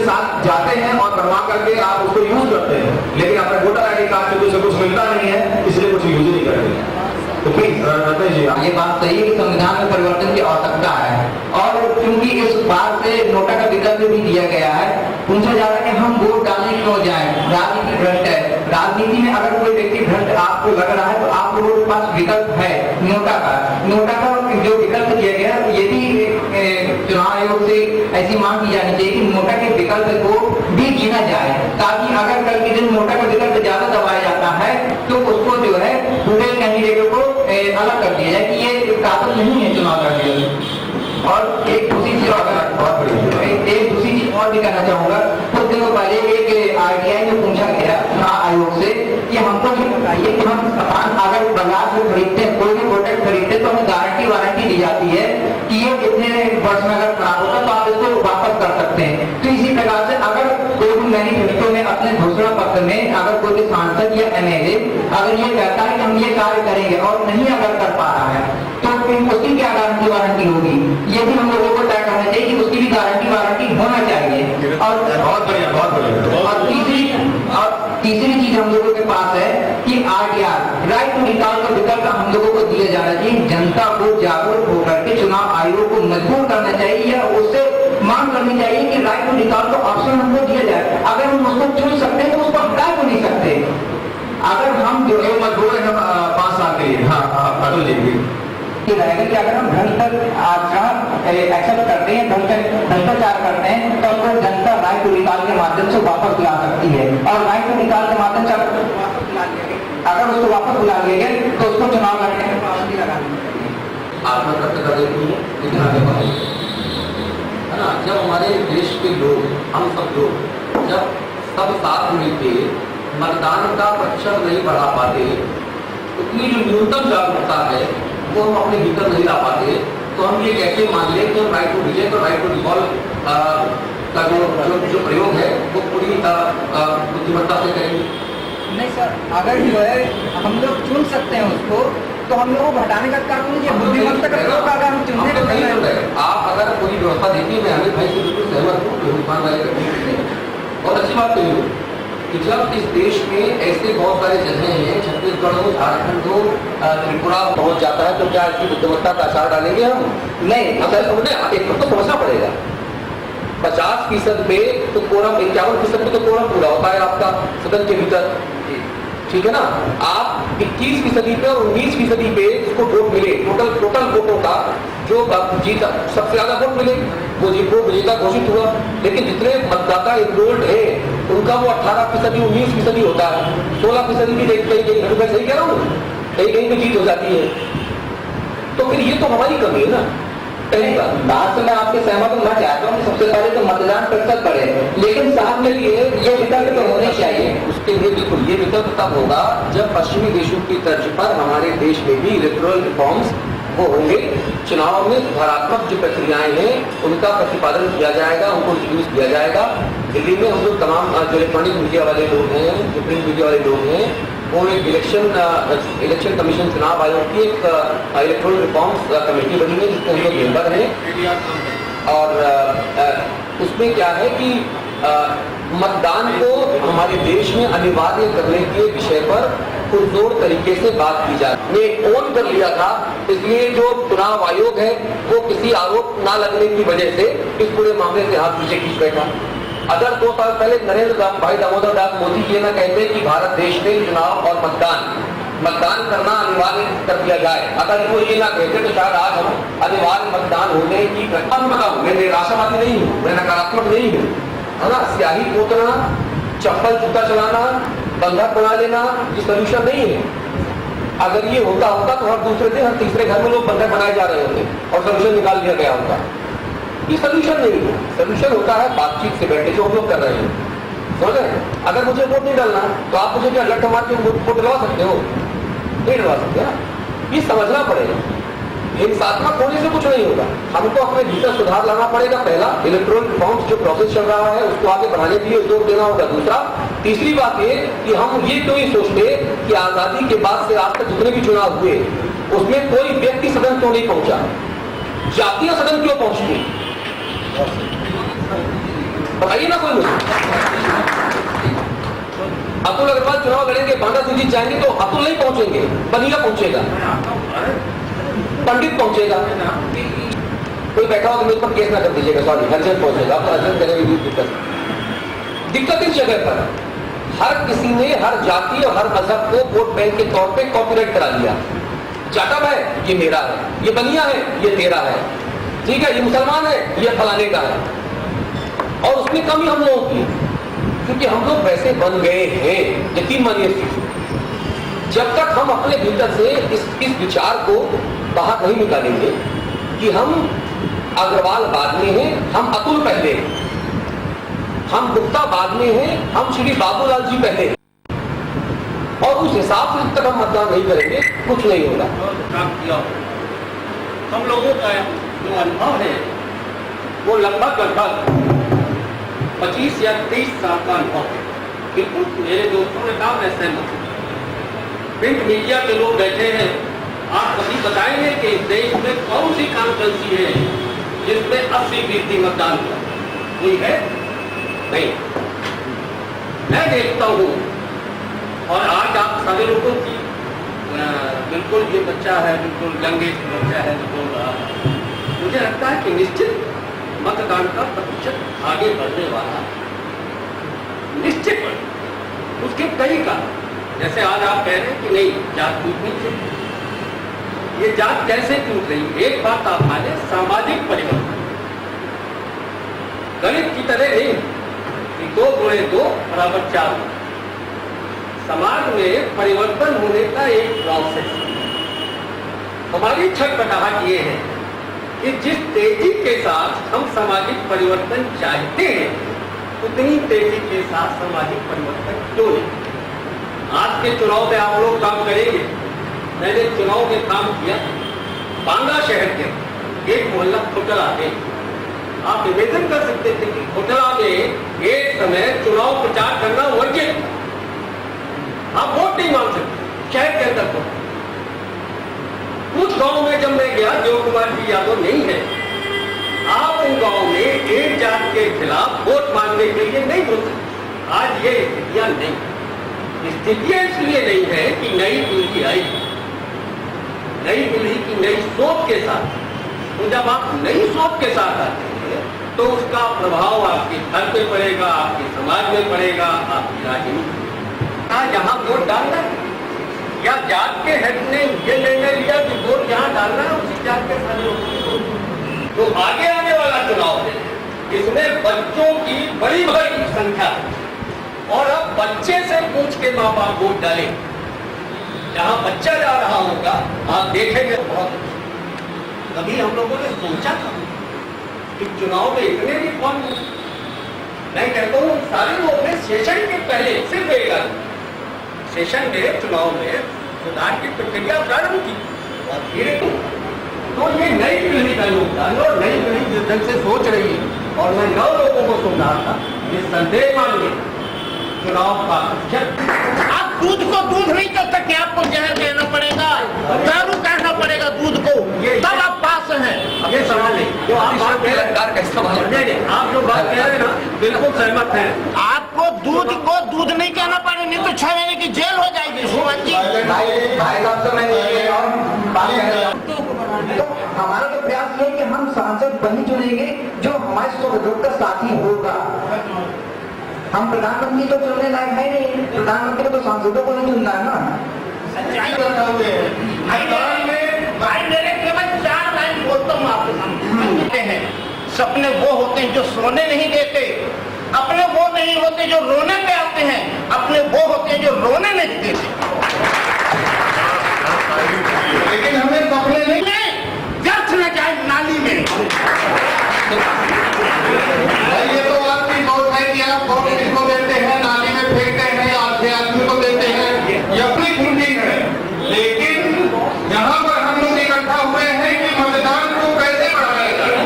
साथ जाते हैं और बनवा करके आप उसको यूज करते हैं, लेकिन अपने वोटर आईडी कार्ड से कुछ मिलता नहीं है, इसलिए कुछ यूज नहीं करते। तो प्लीज रतन जी, ये बात सही है कि संविधान में परिवर्तन की आवश्यकता है, और क्योंकि इस बार से नोटा का विकल्प भी दिया गया है, पूछा जा रहा है कि हम वोट डालने क्यों जाएं, राजनीति भ्रष्ट है। राजनीति में अगर कोई व्यक्ति भ्रष्ट आपको लग रहा है तो आप लोगों के पास विकल्प है नोटा का जो विकल्प दिया गया है, यदि चुनाव आयोग से ऐसी मांग की जानी चाहिए कि नोटा के विकल्प को भी गिना जाए, ताकि अगर कल के दिन नोटा का विकल्प ज्यादा दबाया जाता है तो उसको जो है पूरे कैंडिडेटों को अलग कर दिया जाए कि ये काबिल नहीं है चुनाव लड़ने के। और एक दूसरी चीज और भी कहना चाहूंगा, कुछ दिनों पहले एक आरटीआई में पूछा गया चुनाव आयोग से कि हमको ये बताइए कि हम सामान अगर बाजार से खरीदते हैं, कोई भी प्रोडक्ट खरीदते तो हमें गारंटी वारंटी दी जाती है कि ये इतने वर्ष में अगर खराब होता तो आप इसको वापस कर सकते हैं। तो इसी प्रकार से अगर कोई भी मैनिफेस्टो में अपने घोषणा पत्र में अगर कोई भी सांसद या एमएलए अगर ये कहता है कि हम ये कार्य करेंगे और नहीं अगर कर पा रहा है तो उसकी क्या गारंटी वारंटी होगी, ये भी हम लोगों को तय करना चाहिए कि उसकी भी गारंटी वारंटी होना चाहिए। और तीसरी चीज हम लोगों के पास है कि आरटीआर राइट टू रिकॉल का विकल्प हम लोगों को दिया जाना चाहिए। जनता को जागरूक होकर के चुनाव आयोग को मजबूर करना चाहिए या उससे मांग करनी चाहिए कि राइट टू रिकॉल का ऑप्शन हमको दिया जाए। अगर हम उसको चुन सकते हैं तो उसको हटा क्यों नहीं सकते? अगर हम जो है मजबूर है 5 साल के लिए, हाँ कि रहेगा कि अगर हम भ्रष्ट आचरण एक्सेप्ट करते हैं, भ्रष्टाचार करते हैं तो हमको जनता राइट टू रिकॉल के माध्यम से वापस बुला सकती है, और राइट टू रिकॉल के माध्यम से अगर उसको वापस बुला लेंगे तो उसको चुनाव लड़ने में पाबंदी लगानी है ना। जब हमारे देश के लोग, हम सब लोग जब सब साथ मिलकर मतदान का प्रतिशत नहीं बढ़ा पाते, उतनी जो न्यूनतम जागरूकता है वो हम अपने भीतर नहीं ला पाते, तो हम ये कैसे मान लें कि हम राइट टू रिजेक्ट और राइट टू रिकॉल का जो प्रयोग है वो पूरी बुद्धिमत्ता से करेंगे? नहीं सर, अगर जो है हम लोग चुन सकते हैं उसको तो हम लोग को हटाने का कानून ये बुद्धिमत्ता का प्रयोग अगर हम चुनने को नहीं है। आप अगर कोई व्यवस्था देखिए, मैं अमित भाई से बिल्कुल सहमत हूँ, हिंदुस्तान वाले बहुत अच्छी बात कही हो कि जब इस देश में ऐसे बहुत सारे जगह हैं, छत्तीसगढ़ हो, झारखंड हो, त्रिपुरा पहुंच जाता है, तो क्या इसकी बुद्धिमत्ता का आचार डालेंगे हम? नहीं, एक तो समझना पड़ेगा 50% पे तो कोरम, 51% पे तो कोरम पूरा होता है आपका सदन के भीतर, ठीक है ना। आप 21% पे और 19% पे जिसको वोट मिले, टोटल वोटों का जो जीता सबसे ज्यादा वोट मिले वो विजेता घोषित हुआ। लेकिन जितने मतदाता इनरोल्ड है उनका वो 18%, 19% होता है, 16% भी देखते हैं। मैं सही कह रहा हूँ, कहीं पे जीत हो जाती है, तो फिर ये तो हमारी कमी है ना। बात से मैं आपके सहमत हूँ, मैं चाहता हूँ सबसे पहले तो मतदान प्रतिशत बढ़े, लेकिन साथ में ये विकल्प तो होने चाहिए। उसके लिए बिल्कुल ये विकल्प तब होगा जब पश्चिमी देशों की तर्ज पर हमारे देश में भी इलेक्टोरल रिफॉर्म्स वो होंगे। चुनाव में सुधारात्मक जो प्रक्रियाएं हैं उनका प्रतिपादन किया जाएगा, उनको इंट्रोड्यूस किया जाएगा। दिल्ली में हम लोग तमाम जो इलेक्ट्रॉनिक मीडिया वाले लोग हैं, जो प्रिंट मीडिया वाले लोग हैं, वो एक इलेक्शन कमीशन चुनाव आयोग की एक इलेक्ट्रॉनिक रिफॉर्म्स कमेटी बनी है जिसके हम लोग मेंबर हैं। और उसमें क्या है कि मतदान को हमारे देश में अनिवार्य करने के विषय पर पुरजोर तरीके से बात की जाए। मैं ओन कर लिया था, इसलिए जो चुनाव आयोग है वो किसी आरोप ना लगने की वजह से इस पूरे मामले से हाथ पीछे खींच बैठा। अगर 2 साल पहले नरेंद्र भाई दामोदर दास मोदी ये ना कहते कि भारत देश में चुनाव और मतदान करना अनिवार्य कर दिया जाए, अगर वो ये ना कहते तो शायद आज हम अनिवार्य मतदान होने की बताऊं, मैं निराशावादी नहीं हूँ, मैं नकारात्मक नहीं हूँ, है ना। स्याही पोतना, चप्पल जूता चलाना, बंधक बना लेना ये सोल्यूशन नहीं है। अगर ये होता तो हर दूसरे दिन हर तीसरे घर में लोग बंधक बनाए जा रहे होते और सोल्यूशन निकाल दिया गया होता। ये सोल्यूशन नहीं है। सोल्यूशन होता है बातचीत से बैठे, जो हम लोग कर रहे हैं। समझ रहे? अगर मुझे वोट नहीं डालना तो आप मुझे क्या लट्ठ मार के वोट डलवा सकते हो? नहीं डलवा सकते ना। ये समझना पड़ेगा, हिंसात्मक होने से कुछ नहीं होगा। हमको अपने भीतर सुधार लाना पड़ेगा। पहला, इलेक्ट्रोल रिफॉर्म्स जो प्रोसेस चल रहा है उसको आगे बढ़ाने के लिए जोर देना होगा। दूसरा, तीसरी बात ये कि हम ये क्यों नहीं सोचते कि आजादी के बाद से आज तक जितने भी चुनाव हुए उसमें कोई व्यक्ति सदन क्यों नहीं पहुंचा, जातीय सदन क्यों पहुंचती? बताइए ना कोई मुझे। अतुल अग्रवाल चुनाव लड़ेंगे, बांदा सिंह जी जाएंगे तो अतुल नहीं पहुंचेंगे, बनिया पहुंचेगा, पंडित पहुंचेगा, कोई बैठा हो तो मेरे पर केस ना कर दीजिएगा, सॉरी, हरजन पहुंचेगा, आपको हरजन करेंगे दिक्कत इस जगह पर हर किसी ने हर जाति और हर मजहब को वोट बैंक के तौर पे कॉपीराइट करा लिया। जाटव है ये मेरा है, ये बनिया है ये तेरा है, ठीक है, ये मुसलमान है ये फलाने का है, और उसमें कमी हम लोगों की, क्योंकि हम लोग वैसे बन गए हैं। यकीन मानिए, जब तक हम अपने भीतर से इस विचार को बाहर नहीं निकालेंगे कि हम अग्रवाल बाद में हैं, हम अतुल पहले हैं, हम गुप्ता बाद में हैं, हम श्री बाबूलाल जी पहले हैं, और उस हिसाब से जब तक हम मतदान नहीं करेंगे कुछ नहीं होगा। हम लोगों का जो अनुभव है वो लगभग 25 या 23 साल का अनुभव है। बिल्कुल मेरे दोस्तों ने कहा, मैं सहमत हूँ। प्रिंट मीडिया के लोग बैठे हैं, आप कभी बताएंगे कि इस देश में कौन सी कॉन्फ्रेंसी है जिसमें 80% मतदान हुआ? कोई है? नहीं। मैं देखता हूँ, और आज आप सारे लोगों की बिल्कुल ये बच्चा है, बिल्कुल यंग एज बच्चा है, बिल्कुल मुझे लगता है कि निश्चित मतदान का प्रतिशत आगे बढ़ने वाला है, निश्चित बढ़। उसके कई कारण, जैसे आज आप कह रहे हैं कि नहीं जात टूटनी चाहिए, ये जात कैसे टूट रही? एक बात आप माने, सामाजिक परिवर्तन, गणित की तरह नहीं कि 2 गुणे 2 बराबर 4। समाज में परिवर्तन होने का एक प्रोसेस। हमारी छटपटाहट ये है कि जिस तेजी के साथ हम सामाजिक परिवर्तन चाहते हैं, उतनी तेजी के साथ सामाजिक परिवर्तन क्यों नहीं? आज के चुनाव में आप लोग काम करेंगे। मैंने चुनाव में काम किया बांदा शहर के एक मोहल्ला खोटला में। आप निवेदन कर सकते थे कि खोटला में एक समय चुनाव प्रचार करना वर्जित, आप वोट नहीं मांग सकते शहर के अंदर को। कुछ गांव में जब मैं गया, देव कुमार जी यादव नहीं है, आप उन गांव में एक जात के खिलाफ वोट मांगने के लिए नहीं बोल सकते। आज ये स्थितियां नहीं, स्थितियां इसलिए नहीं है कि नई पीढ़ी आई, नई पीढ़ी की नई सोच के साथ। तो जब आप नई सोच के साथ आते हैं तो उसका प्रभाव आपके घर पे पड़ेगा, आपके समाज में पड़ेगा, आपकी राजनीति। जहां वोट डालना या जात के हेड ने ये निर्णय लिया कि वोट जहां डालना है उसी जात के सारे लोग। तो आगे आने वाला चुनाव है, इसमें बच्चों की बड़ी बड़ी संख्या, और अब बच्चे से पूछ के माँ बाप वोट डालें। जहां बच्चा जा रहा होगा आप देखेंगे बहुत। कभी हम लोगों ने सोचा था कि चुनाव में इतने भी कौन, मैं कहता हूँ सारे लोग ने सेशन के पहले सिर्फ एक सेशन में चुनाव में सुधार की प्रक्रिया प्रारंभ की, और धीरे तो ये नई पीढ़ी का योगदान, और नई पीढ़ी जिस ढंग से सोच रही है, और मैं 9 लोगों को सुन रहा था, ये संदेह मानिए चुनाव का आप दूध को दूध नहीं कर सकते, आपको जहर कहना पड़ेगा, दारू कहना पड़ेगा दूध को, तब आप पास हैं। ये सवाल नहीं जो आप बात कह रहे हैं, आप जो बात कह रहे हैं ना, बिल्कुल सहमत हैं। आपको दूध को दूध नहीं कहना पड़ेगा, नहीं तो 6 महीने की जेल हो जाएगी। सुमन जी भाई साहब से मैं ये और बात कहना चाहूँ, तो हमारा तो प्रयास ये है कि हम सांसद वही चुनेंगे जो हमारे सुख का साथी होगा। हम प्रधानमंत्री तो चुनने लायक है नहीं, प्रधानमंत्री को तो सांसदों को नहीं चुनना है ना। भाई मेरे केवल 4 लाइन बोलता हूँ आपके सामने हैं। सपने वो होते हैं जो सोने नहीं देते, अपने वो नहीं होते जो रोने पे आते हैं, अपने वो होते हैं जो रोने नहीं देते। लेकिन हमें सपने नहीं, व्यर्थ न जाए नाली में। ये तो आपकी सोच है कि आप वोट किसको देते हैं, नाली में फेंकते हैं, आदमी को देते हैं, ये अपनी कुंडी है। लेकिन यहाँ पर हम लोग इकट्ठा हुए हैं कि मतदान को कैसे बढ़ाया जाए।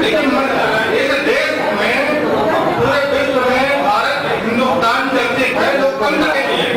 लेकिन इस देश में, पूरे विश्व में भारत हिंदुस्तान चर्चित है लोकतंत्र के लिए।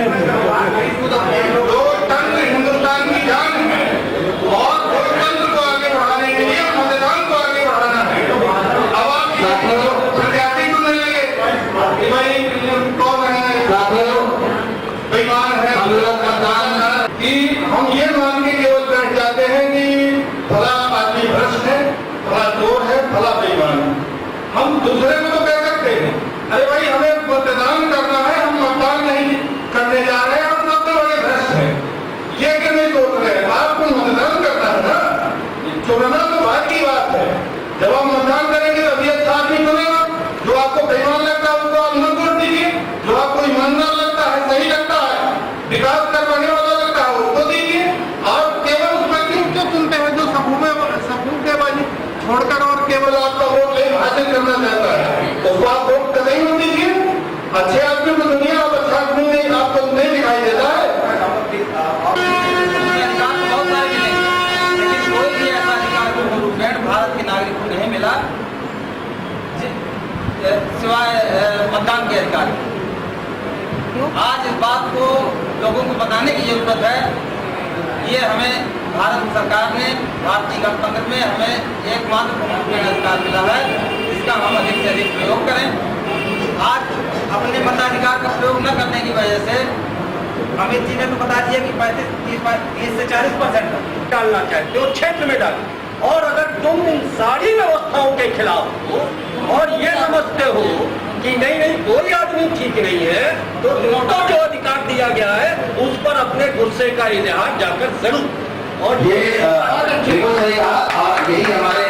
अधिकार है। आज इस बात को लोगों को बताने की जरूरत है। ये हमें भारत सरकार ने भारतीय गणतंत्र में हमें एकमात्र वोट अधिकार मिला है, इसका हम अधिक से अधिक प्रयोग करें। आज अपने मताधिकार का प्रयोग न करने की वजह से अमित जी ने तो बता दिया कि 30 से 40% डालना चाहते हो क्षेत्र में डालो, और अगर तुम इन सारी व्यवस्थाओं के खिलाफ हो और ये समझते हो कि नहीं कोई आदमी ठीक नहीं है, तो उनको जो अधिकार दिया गया है उस पर अपने गुस्से का इजहार जाकर जरूर। और ये बिल्कुल सही कहा, और यही हमारे